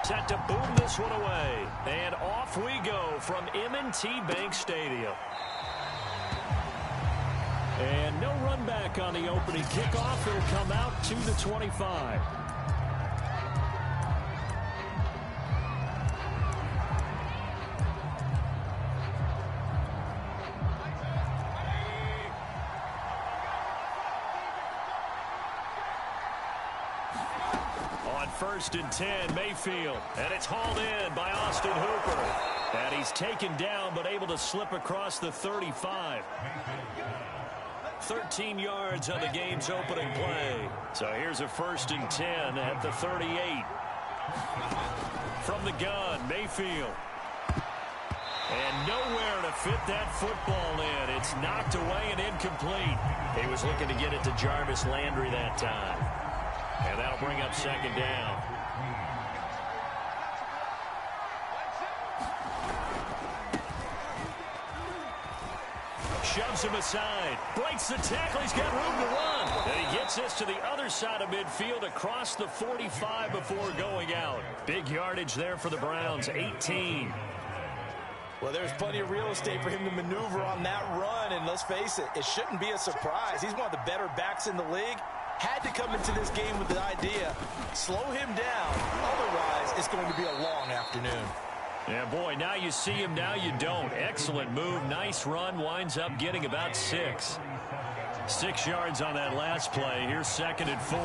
Set to boom this one away. And off we go from M&T Bank Stadium. And no run back on the opening kickoff. It'll come out to the 25. On 1st and 10, Mayfield. And it's hauled in by Austin Hooper. And he's taken down but able to slip across the 35. 13 yards on the game's opening play. So here's a 1st and 10 at the 38. From the gun, Mayfield. And nowhere to fit that football in. It's knocked away and incomplete. He was looking to get it to Jarvis Landry that time. And that'll bring up 2nd down. Shoves him aside. Breaks the tackle. He's got room to run. And he gets this to the other side of midfield across the 45 before going out. Big yardage there for the Browns. 18. Well, there's plenty of real estate for him to maneuver on that run. And let's face it, it shouldn't be a surprise. He's one of the better backs in the league. Had to come into this game with the idea, slow him down. Otherwise, it's going to be a long afternoon. Yeah, boy, now you see him, now you don't. Excellent move, nice run, winds up getting about 6. 6 yards on that last play. Here's 2nd and 4.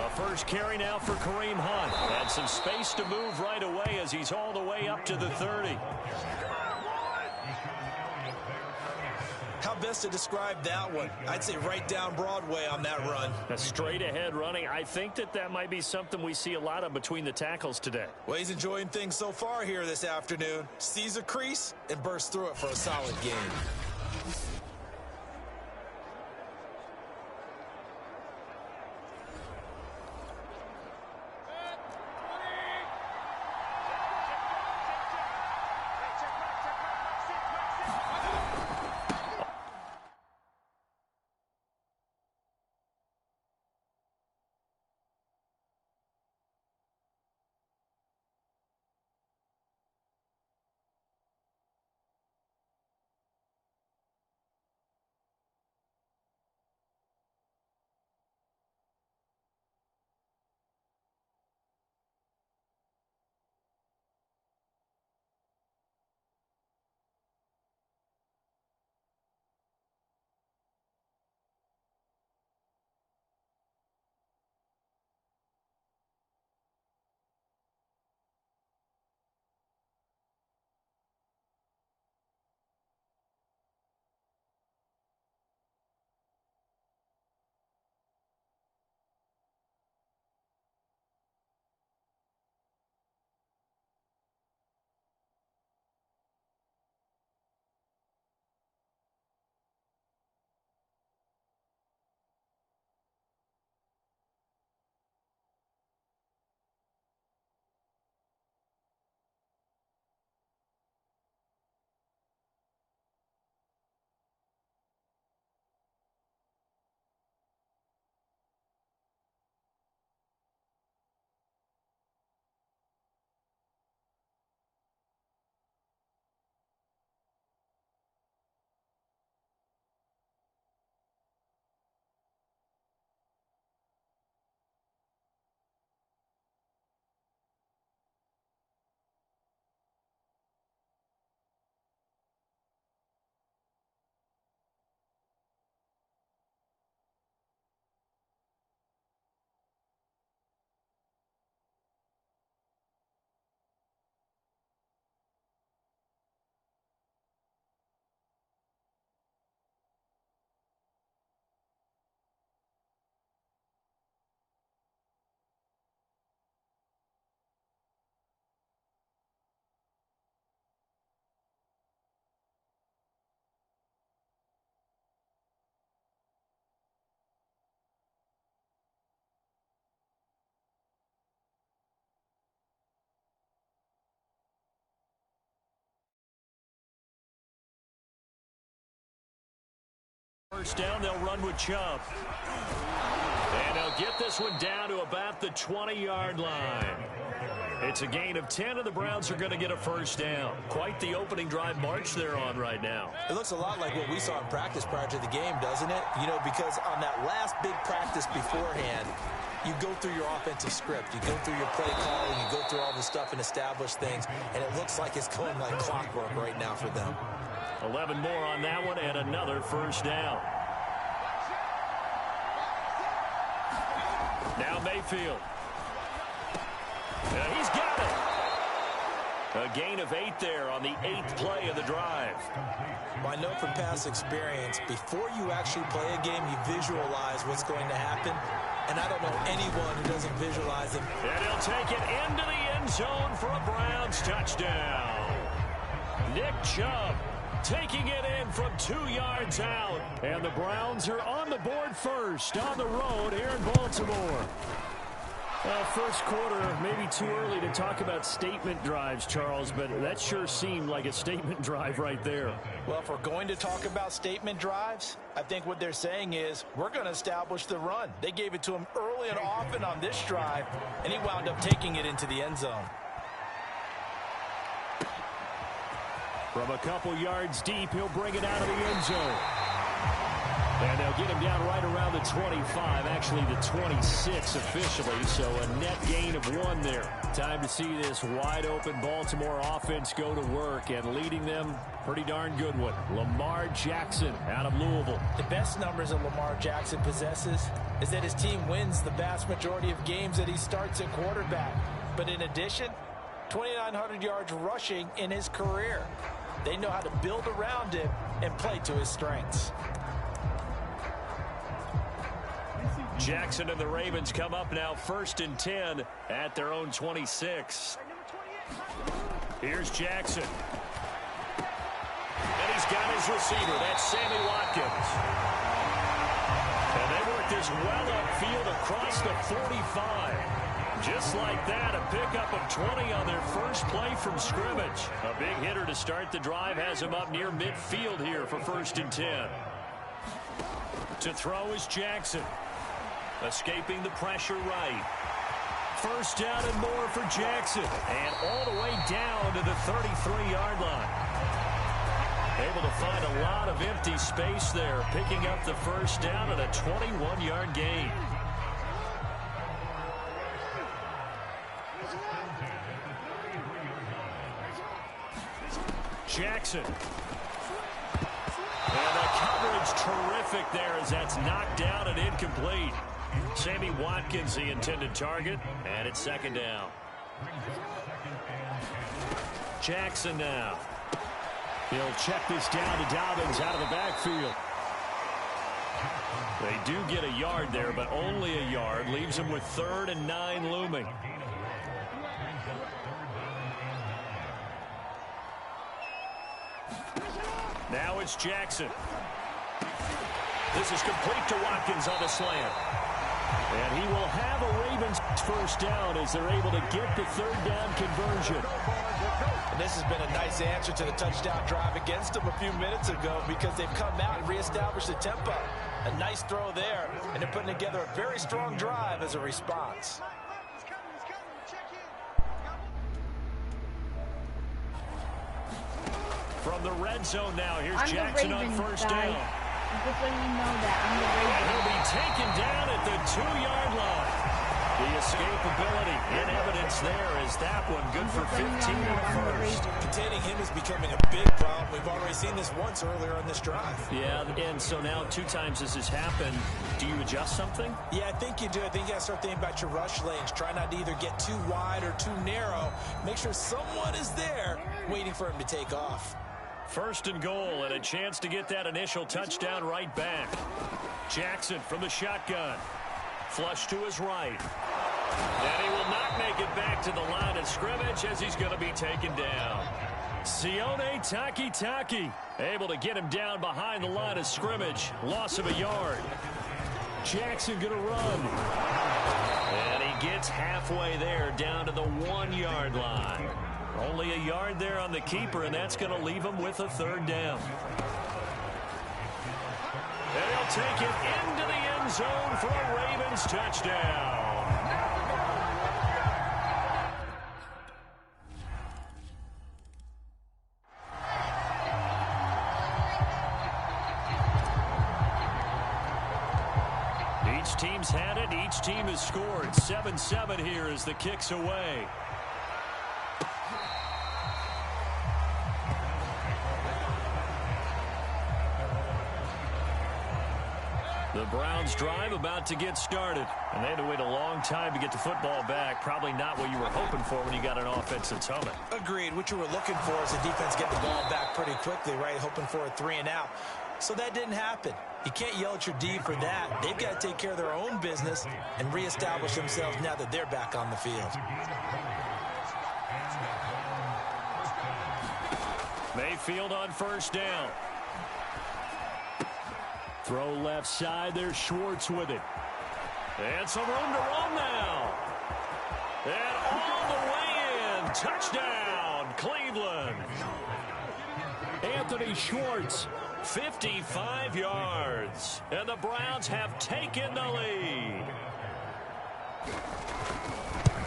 A first carry now for Kareem Hunt. And some space to move right away as he's all the way up to the 30. How best to describe that one? I'd say right down Broadway on that run. A straight ahead running. I think that might be something we see a lot of between the tackles today. Well, he's enjoying things so far here this afternoon. Sees a crease and bursts through it for a solid gain. First down, they'll run with Chubb. And they'll get this one down to about the 20-yard line. It's a gain of 10, and the Browns are going to get a first down. Quite the opening drive march they're on right now. It looks a lot like what we saw in practice prior to the game, doesn't it? You know, because on that last big practice beforehand, you go through your offensive script. You go through your play calling. You go through all the stuff and establish things. And it looks like it's going like clockwork right now for them. 11 more on that one and another first down. Now Mayfield. He's got it. A gain of 8 there on the 8th play of the drive. Well, I know from past experience, before you actually play a game, you visualize what's going to happen. And I don't know anyone who doesn't visualize it. And he'll take it into the end zone for a Browns touchdown. Nick Chubb taking it in from 2 yards out. And the Browns are on the board first on the road here in Baltimore. First quarter, maybe too early to talk about statement drives, Charles, but that sure seemed like a statement drive right there. Well, if we're going to talk about statement drives, I think what they're saying is we're going to establish the run. They gave it to him early and often on this drive, and he wound up taking it into the end zone. From a couple yards deep, he'll bring it out of the end zone. And they'll get him down right around the 25, actually the 26 officially, so a net gain of 1 there. Time to see this wide-open Baltimore offense go to work, and leading them, pretty darn good one. Lamar Jackson out of Louisville. The best numbers that Lamar Jackson possesses is that his team wins the vast majority of games that he starts at quarterback. But in addition, 2,900 yards rushing in his career. They know how to build around him and play to his strengths. Jackson and the Ravens come up now 1st and 10 at their own 26. Here's Jackson. And he's got his receiver. That's Sammy Watkins. And they work this well upfield across the 45. Just like that, a pickup of 20 on their first play from scrimmage. A big hitter to start the drive has him up near midfield here for 1st and 10. To throw is Jackson. Escaping the pressure right. First down and more for Jackson. And all the way down to the 33-yard line. Able to find a lot of empty space there, picking up the first down and a 21-yard gain. Jackson. And the coverage terrific there as that's knocked down and incomplete. Sammy Watkins, the intended target, and it's 2nd down. Jackson now. He'll check this down to Dobbins out of the backfield. They do get a yard there, but only a yard. Leaves him with 3rd and 9 looming. Now it's Jackson. This is complete to Watkins on the slant. And he will have a Ravens first down as they're able to get the 3rd down conversion. And this has been a nice answer to the touchdown drive against them a few minutes ago because they've come out and reestablished the tempo. A nice throw there, and they're putting together a very strong drive as a response. From the red zone now, here's Jackson on first down. Just letting you know that I'm the Ravens. And he'll be taken down at the 2-yard line. The escapability in evidence there is that one good for 15 and a first. Containing him is becoming a big problem. We've already seen this once earlier on this drive. Yeah, and so now 2 times this has happened. Do you adjust something? Yeah, I think you do. I think you got to start thinking about your rush lanes. Try not to either get too wide or too narrow. Make sure someone is there waiting for him to take off. 1st and goal and a chance to get that initial touchdown right back. Jackson from the shotgun. Flush to his right. And he will not make it back to the line of scrimmage as he's going to be taken down. Sione Takitaki able to get him down behind the line of scrimmage. Loss of a yard. Jackson going to run. And he gets halfway there down to the 1-yard line. Only a yard there on the keeper, and that's going to leave him with a 3rd down. And he'll take it into the end zone for a Ravens touchdown. Each team's had it. Each team has scored. 7-7 here as the kick's away. The Browns drive about to get started. And they had to wait a long time to get the football back. Probably not what you were hoping for when you got an offense that's humming. Agreed. What you were looking for is the defense get the ball back pretty quickly, right? Hoping for a 3-and-out. So that didn't happen. You can't yell at your D for that. They've got to take care of their own business and reestablish themselves now that they're back on the field. Mayfield on first down. Throw left side. There's Schwartz with it. And some room to run now. And all the way in. Touchdown, Cleveland. Anthony Schwartz, 55 yards. And the Browns have taken the lead.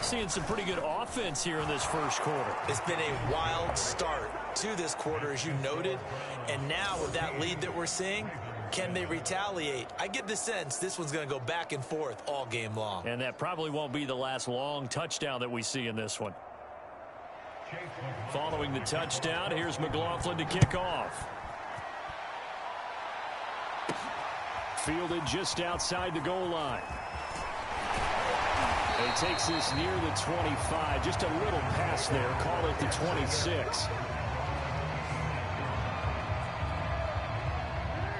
Seeing some pretty good offense here in this first quarter. It's been a wild start to this quarter, as you noted. And now with that lead that we're seeing, can they retaliate? I get the sense this one's going to go back and forth all game long. And that probably won't be the last long touchdown that we see in this one. Following the touchdown, here's McLaughlin to kick off. Fielded just outside the goal line. And he takes this near the 25. Just a little pass there. Call it the 26.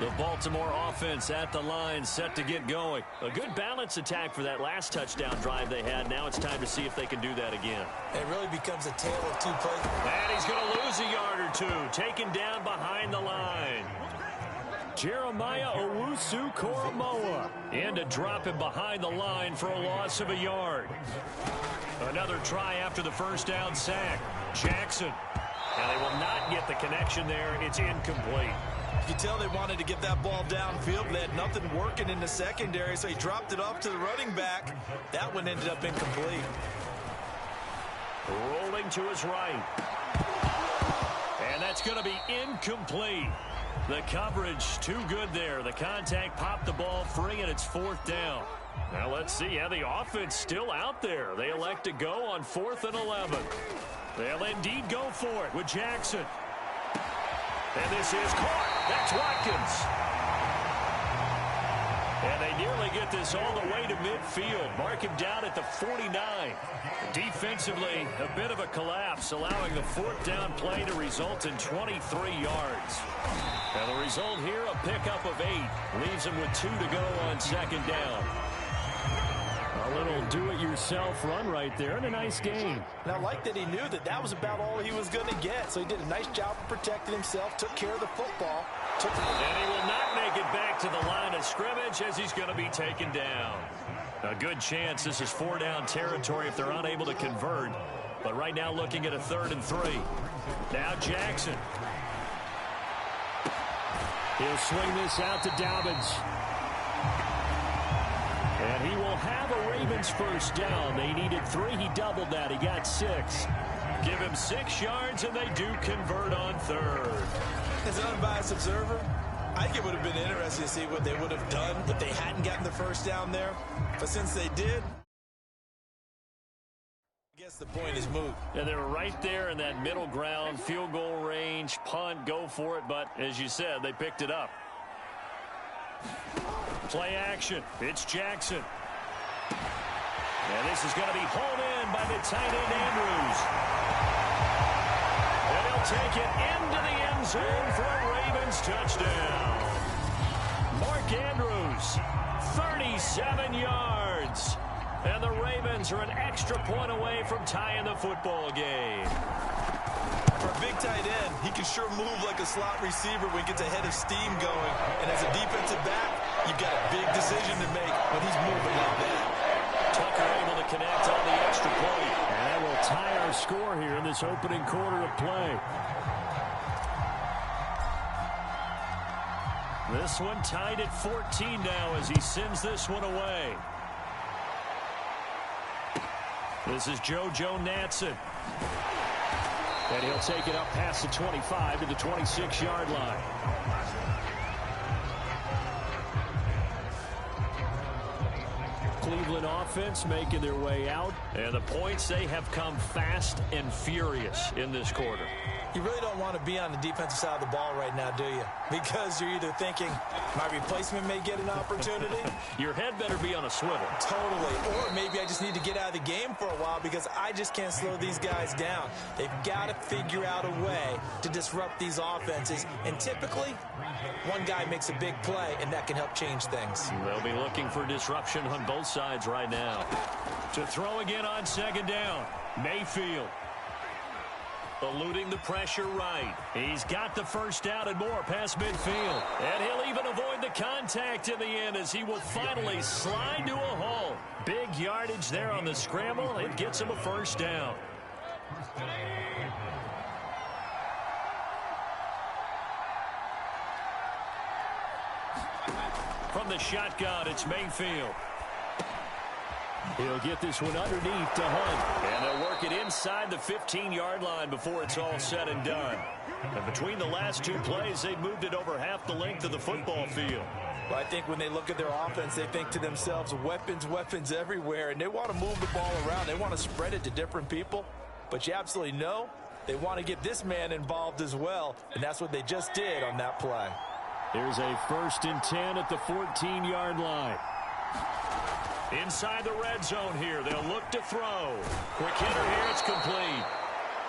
The Baltimore offense at the line, set to get going. A good balance attack for that last touchdown drive they had. Now it's time to see if they can do that again. It really becomes a tale of two plays. And he's going to lose a yard or two. Taken down behind the line. Jeremiah Owusu-Koramoah. And to drop him behind the line for a loss of a yard. Another try after the first down sack. Jackson. And they will not get the connection there. It's incomplete. You can tell they wanted to get that ball downfield, but they had nothing working in the secondary, so he dropped it off to the running back. That one ended up incomplete. Rolling to his right. And that's going to be incomplete. The coverage too good there. The contact popped the ball free, and it's fourth down. Now let's see. Yeah, the offense still out there. They elect to go on 4th and 11. They'll indeed go for it with Jackson. And this is caught. That's Watkins. And they nearly get this all the way to midfield. Mark him down at the 49. Defensively, a bit of a collapse, allowing the 4th down play to result in 23 yards. And the result here, a pickup of 8. Leaves him with 2 to go on 2nd down. A little do-it-yourself run right there, and a nice game. And I like that he knew that that was about all he was going to get. So he did a nice job of protecting himself, took care of the football. And he will not make it back to the line of scrimmage as he's going to be taken down. A good chance this is 4-down territory if they're unable to convert. But right now looking at a 3rd and 3. Now Jackson. He'll swing this out to Dobbins. And he will have a Ravens first down. They needed 3. He doubled that. He got 6. Give him 6 yards, and they do convert on 3rd. As an unbiased observer, I think it would have been interesting to see what they would have done if they hadn't gotten the first down there. But since they did, I guess the point is moot. And they were right there in that middle ground, field goal range, punt, go for it. But as you said, they picked it up. Play action. It's Jackson. And this is going to be hauled in by the tight end, Andrews. And he'll take it into the end zone for a Ravens touchdown. Mark Andrews, 37 yards. And the Ravens are an extra point away from tying the football game. For a big tight end, he can sure move like a slot receiver when he gets a head of steam going. And as a defensive back, you've got a big decision to make when he's moving like that. Tucker able to connect on the extra point. And that will tie our score here in this opening quarter of play. This one tied at 14 now as he sends this one away. This is JoJo Natson. And he'll take it up past the 25 to the 26-yard line. Cleveland offense making their way out. And the points, they have come fast and furious in this quarter. You really don't want to be on the defensive side of the ball right now, do you? Because you're either thinking, my replacement may get an opportunity. Your head better be on a swivel. Totally. Or maybe I just need to get out of the game for a while because I just can't slow these guys down. They've got to figure out a way to disrupt these offenses. And typically, one guy makes a big play, and that can help change things. They'll be looking for disruption on both sides right now. To throw again on second down, Mayfield. Eluding the pressure right. He's got the first down and more past midfield. And he'll even avoid the contact in the end as he will finally slide to a hole. Big yardage there on the scramble. It gets him a first down. From the shotgun, it's Mayfield. He'll get this one underneath to Hunt. And they'll work it inside the 15-yard line before it's all said and done. And between the last two plays, they've moved it over half the length of the football field. Well, I think when they look at their offense, they think to themselves, weapons, weapons everywhere. And they want to move the ball around. They want to spread it to different people. But you absolutely know they want to get this man involved as well. And that's what they just did on that play. Here's a 1st and 10 at the 14-yard line. Inside the red zone here. They'll look to throw. Quick hitter here. It's complete.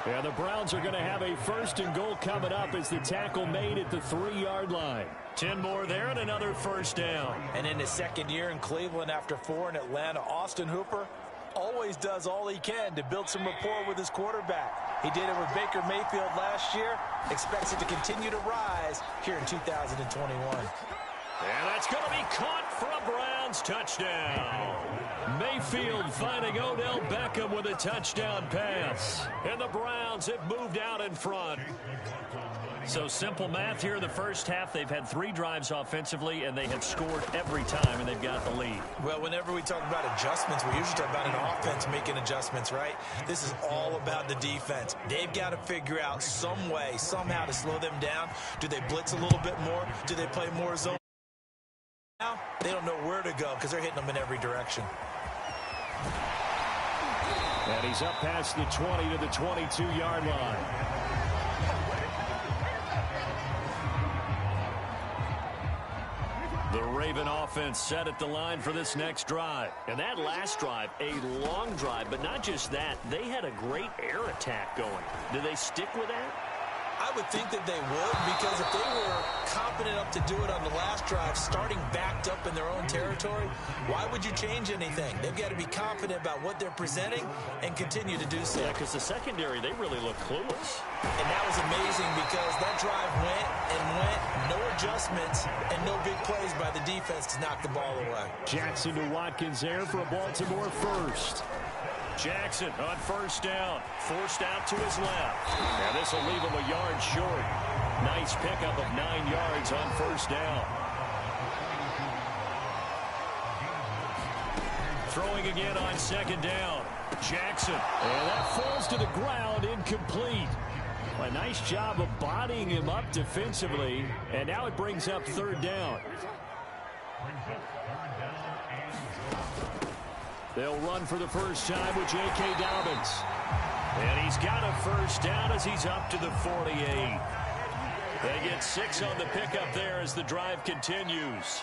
Yeah, the Browns are going to have a 1st and goal coming up as the tackle made at the 3-yard line. 10 more there and another first down. And in his second year in Cleveland after 4 in Atlanta, Austin Hooper always does all he can to build some rapport with his quarterback. He did it with Baker Mayfield last year. Expects it to continue to rise here in 2021. And that's going to be caught for a Browns touchdown. Mayfield finding Odell Beckham with a touchdown pass. And the Browns have moved out in front. So simple math here in the first half. They've had 3 drives offensively, and they have scored every time, and they've got the lead. Well, whenever we talk about adjustments, we usually talk about an offense making adjustments, right? This is all about the defense. They've got to figure out some way, somehow to slow them down. Do they blitz a little bit more? Do they play more zone? Now, they don't know where to go because they're hitting them in every direction. And he's up past the 20 to the 22-yard line. The Raven offense set at the line for this next drive. And that last drive, a long drive, but not just that. They had a great air attack going. Do they stick with that? I would think that they would, because if they were confident enough to do it on the last drive, starting backed up in their own territory, why would you change anything? They've got to be confident about what they're presenting and continue to do so. Yeah, because the secondary, they really look clueless. And that was amazing because that drive went and went, no adjustments, and no big plays by the defense to knock the ball away. Jackson to Watkins there for a Baltimore first. Jackson on first down, forced out to his left. Now this will leave him a yard short. Nice pickup of 9 yards on first down. Throwing again on second down. Jackson. And that falls to the ground, incomplete. A nice job of bodying him up defensively. And now it brings up 3rd down. They'll run for the first time with J.K. Dobbins. And he's got a first down as he's up to the 48. They get 6 on the pickup there as the drive continues.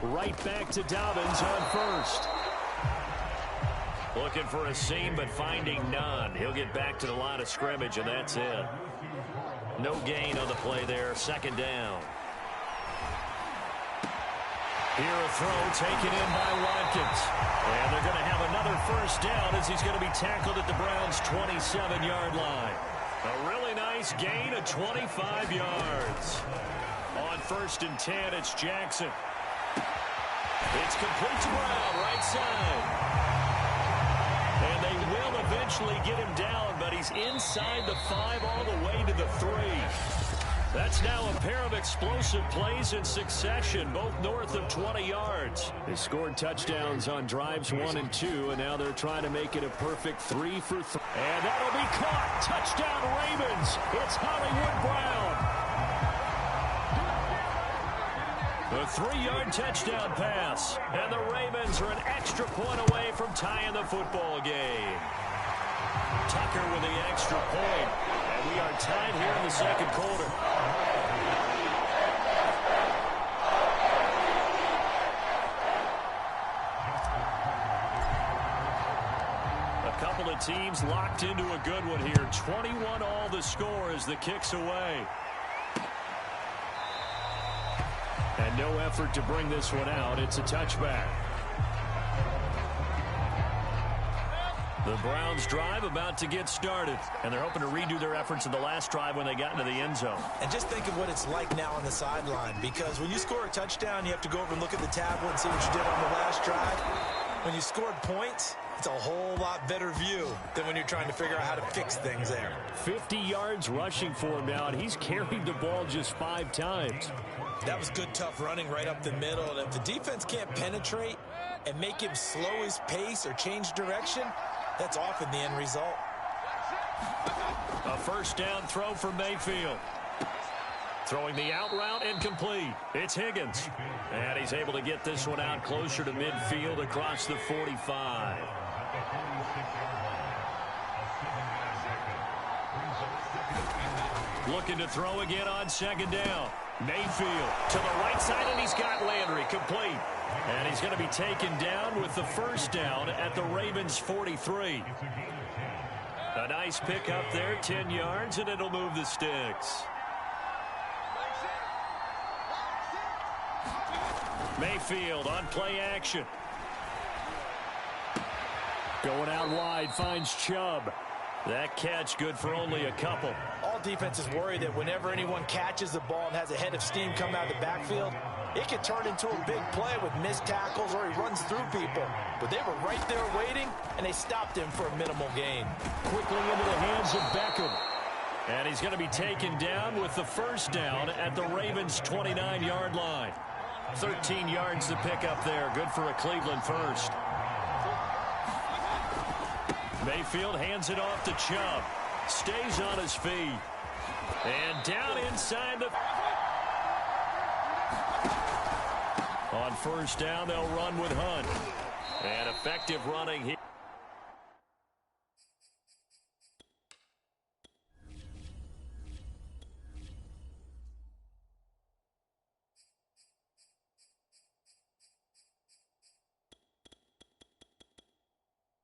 Right back to Dobbins on first. Looking for a seam, but finding none. He'll get back to the line of scrimmage, and that's it. No gain on the play there. 2nd down. Here a throw taken in by Watkins. And they're going to have another first down as he's going to be tackled at the Browns' 27-yard line. A really nice gain of 25 yards. On 1st and 10, it's Jackson. It's complete to Brown, right side. And they will eventually eventually get him down, but he's inside the 5 all the way to the 3. That's now a pair of explosive plays in succession, both north of 20 yards. They scored touchdowns on drives 1 and 2, and now they're trying to make it a perfect 3 for 3. And that'll be caught. Touchdown, Ravens. It's Hollywood Brown. The 3-yard touchdown pass. And the Ravens are an extra point away from tying the football game. Tucker with the extra point. And we are tied here in the second quarter. A couple of teams locked into a good one here. 21 all the score as the kick's away. And no effort to bring this one out. It's a touchback. The Browns drive about to get started, and they're hoping to redo their efforts in the last drive when they got into the end zone. And just think of what it's like now on the sideline, because when you score a touchdown, you have to go over and look at the tablet and see what you did on the last drive. When you scored points, it's a whole lot better view than when you're trying to figure out how to fix things there. 50 yards rushing for him now, and he's carried the ball just 5 times. That was good, tough running right up the middle, and if the defense can't penetrate and make him slow his pace or change direction, that's often the end result. A first down throw for Mayfield. Throwing the out route incomplete. It's Higgins. And he's able to get this one out closer to midfield across the 45. Looking to throw again on second down. Mayfield to the right side, and he's got Landry complete. And he's going to be taken down with the first down at the Ravens' 43. A nice pick up there, 10 yards, and it'll move the sticks. Mayfield on play action. Going out wide, finds Chubb. That catch good for only a couple. All defenses worry that whenever anyone catches the ball and has a head of steam coming out of the backfield, it can turn into a big play with missed tackles or he runs through people. But they were right there waiting, and they stopped him for a minimal gain. Quickly into the hands of Beckham. And he's going to be taken down with the first down at the Ravens' 29-yard line. 13 yards to pick up there. Good for a Cleveland first. Mayfield hands it off to Chubb. Stays on his feet. And down inside the... On first down, they'll run with Hunt. And effective running here.